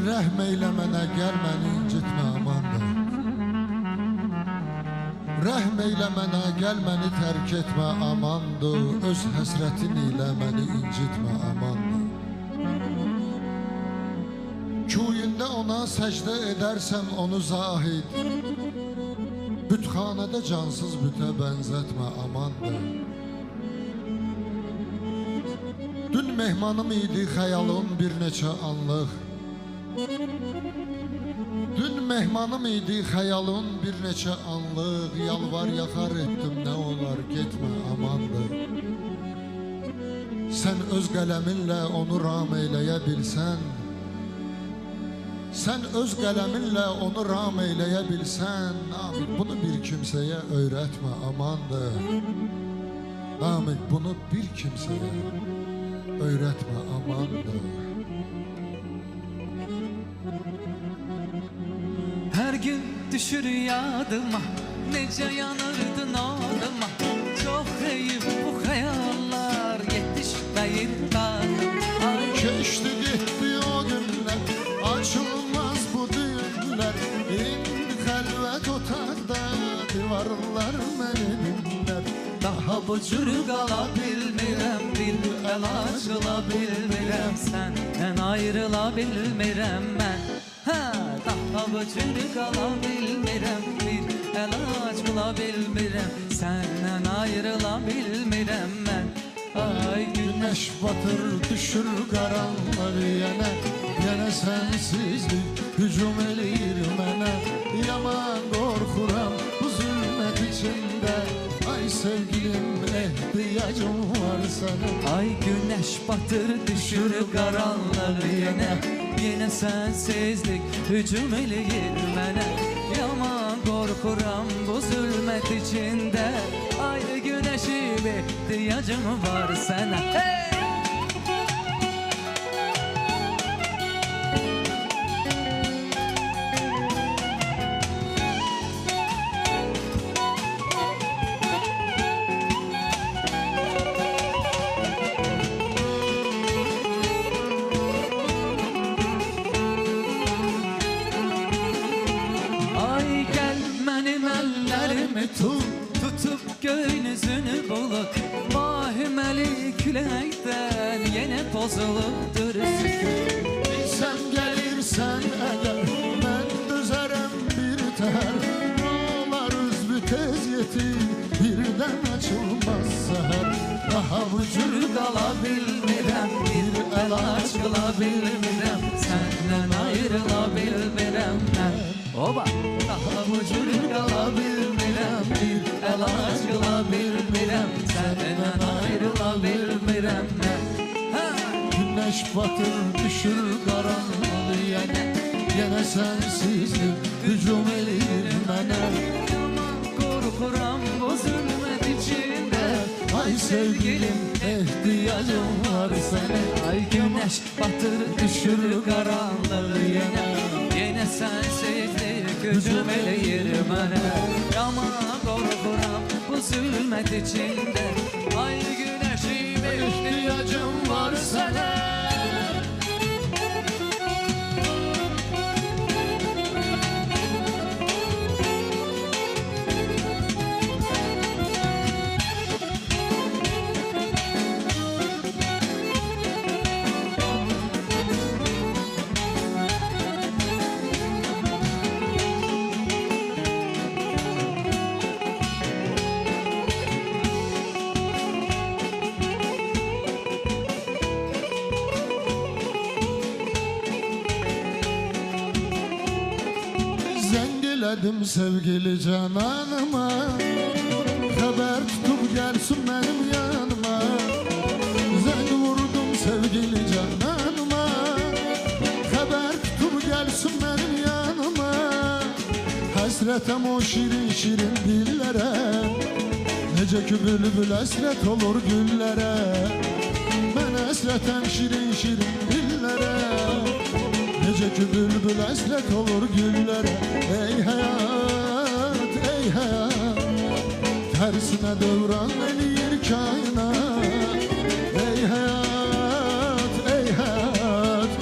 Rəhm eylə mənə, gəl məni incitmə amandır. Rəhm eylə mənə, gəl məni tərk etmə amandır. Öz həsrətin ilə məni incitmə amandır. Kuyunda ona səcdə edərsəm onu zahid, bütxanədə cansız bütə bənzətmə amandır. Dün mehmanım idi xəyalım bir neçə anlıq, dün mehmanım idi xəyalın bir neçə anlıq. Yalvar yaxar etdim, nə olar getmə amandır. Sən öz qələminlə onu ram eyləyə bilsən, sən öz qələminlə onu ram eyləyə bilsən, Namik bunu bir kimsəyə öyrətmə amandır. Namik bunu bir kimsəyə öyrətmə amandır. Her gün düşür yadıma, nece yanırdın odıma. Çok heyif bu hayallar, yetişmeyin tadıma. Keçdi gitti o günler, açılmaz bu düğünler. İndi xəlvət otaqda, divarlar məni dinlər. Daha bu cür qala bilmirəm, bir əlac qıla bilmirəm. Səndən ayrıla bilmirəm mən. Daha bu cür qala bilmirəm, bir əlac qıla bilmirəm. Səndən ayrıla bilmirəm mən. Ay Güneş batır, düşür qaranlar yenə. Yenə sənsizlik hücum eləyir mənə. Yaman qorxuram bu zülmət içində. Ay sevgilim, ehtiyacım var sənə. Ay güneş batır, düşür qaranlar yenə. Yenə sensizlik hücum eləyir mənə. Yaman qorxuram bu zülmət içində. Ay güneşim, ehtiyacım var sənə. Hey! Tutup göynüzünü buluk, vahiməli küləkdən yenə pozulubdur sükut. Sən gəlirsən əgər, mən düzərəm bir tər. Olar üzbü tez yetir, birdən açılmaz səhər. Daha bu cür qala bilmirəm, bir əlac qıla bilmirəm. Səndən ayrıla bilmirəm mən. Oba! Daha bu cür qala bilmirəm, bir əlac qıla bilmirəm. Səndən ayrıla bilmirəm mən. Güneş batır, düşür qaranlıq yenə. Yenə sənsizlik hücum eləyir mənə. Yaman qorxuram bu zülmət içində. Ay sevgilim, ehtiyacım var sənə. Ay güneş batır, düşür qaranlıq yenə. Yenə sensizlik hücum eləyir mənə. Yaman qorxuram bu zülmət içində. Ay güneşim, ehtiyacım var sənə. Elədim sevgili cananıma, xəbər tutub gəlsin mənim yanıma. Zəng vurdum sevgili cananıma, həsrətəm o şirin dillərə. Necə ki bülbül həsrət olur güllərə. Mən həsrətəm şirin dillərə. Necə ki bülbül həsrət olur güllərə. Ey həyat, ey həyat, tərsinə dövran eləyir kainat. Ey həyat, ey həyat,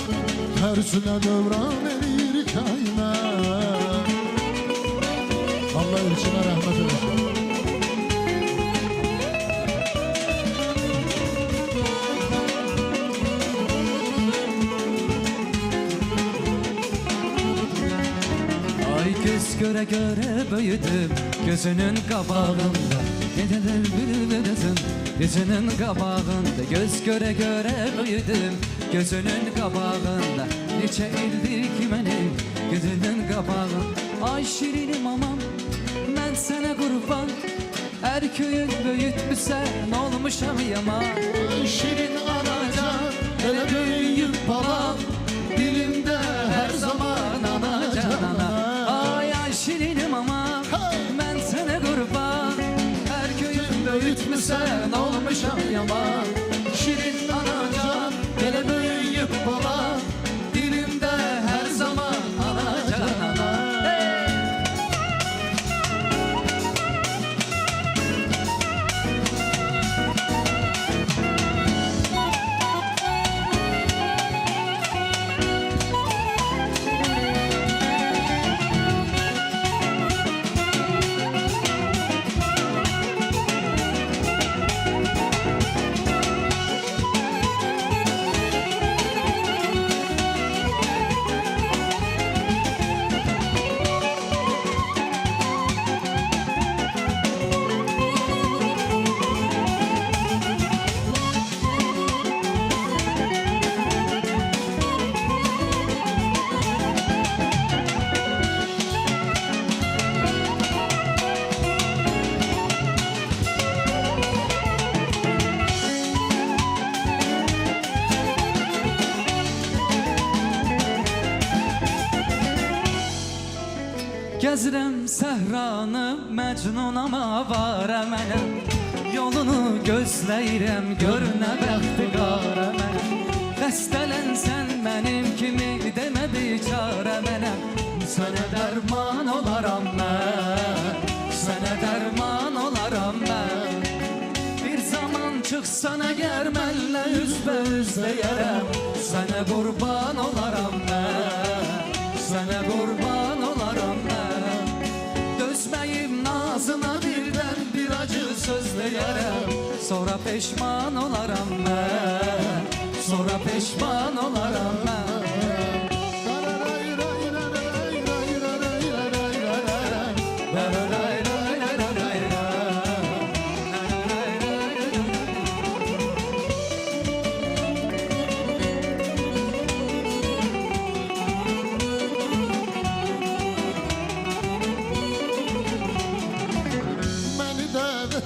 tərsinə dövran eləyir kainat. Allah ölçünə rəhmət eləsin. Göz göre göre büyüdüm gözünün kabağında. Geceler bülbülüzün gözünün kabağında. Göz göre göre büyüdüm gözünün kabağında. Neçe ildir ki benim gözünün kabağında. Ay şirinim amam ben sana kurban. Her köyün büyütmüşsen olmuşam yaman. Ay şirin anacan, hele büyüyüp balam, dilimde her zaman anacan ana. Şirinim ama ben sana kurban. Her köyün büyütmüşsen olmuşam yaman. Şirin anacan, hele büyüyüp balam, Dilimde her zaman anacan ana. Gəzirəm səhranı, məcnunam avara mənəm. Yolunu gözləyirəm, gör nə bəxti qara mənəm. Xəstələnsən mənim kimi, demə biçara mənəm. Sənə dərman olaram mən, sənə dərman olaram mən. Bir zaman çıxsan əgər mənlə üzbəüz deyərəm. Sənə qurban olaram mən, sənə qurban olaram mən. Dözməyim nazına birdən bir acı söz deyərəm. Sonra peşman olaram mən, sonra peşman olaram mən.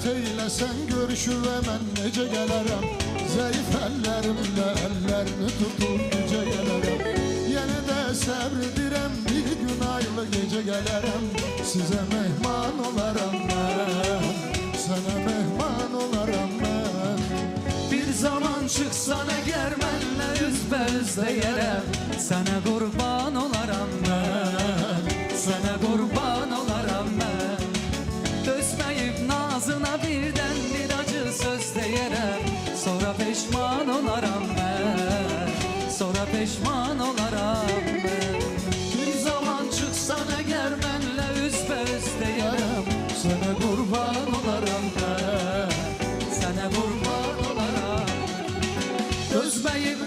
Eyləsən görüşüvə mən necə gələrəm. Zəif əllərimlə əllərini tutub necə gələrəm. Yenə də səbr edirəm, bir gün aylı gecə gələrəm. Sizə mehman olaram mən, sənə mehman olaram mən. Bir zaman çıxsan əgər mənlə üzbəüz deyərəm. Sənə qurban olaram mən, sənə qurban olaram mən. Dözməyib nazına birdən bir acı söz deyərəm. Sonra peşman olaram mən, sonra peşman olaram mən. Bir zaman çıxsan əgər mənlə üzbəüz deyərəm. Sənə qurban olaram mən, sənə qurban olaram. Dözməyib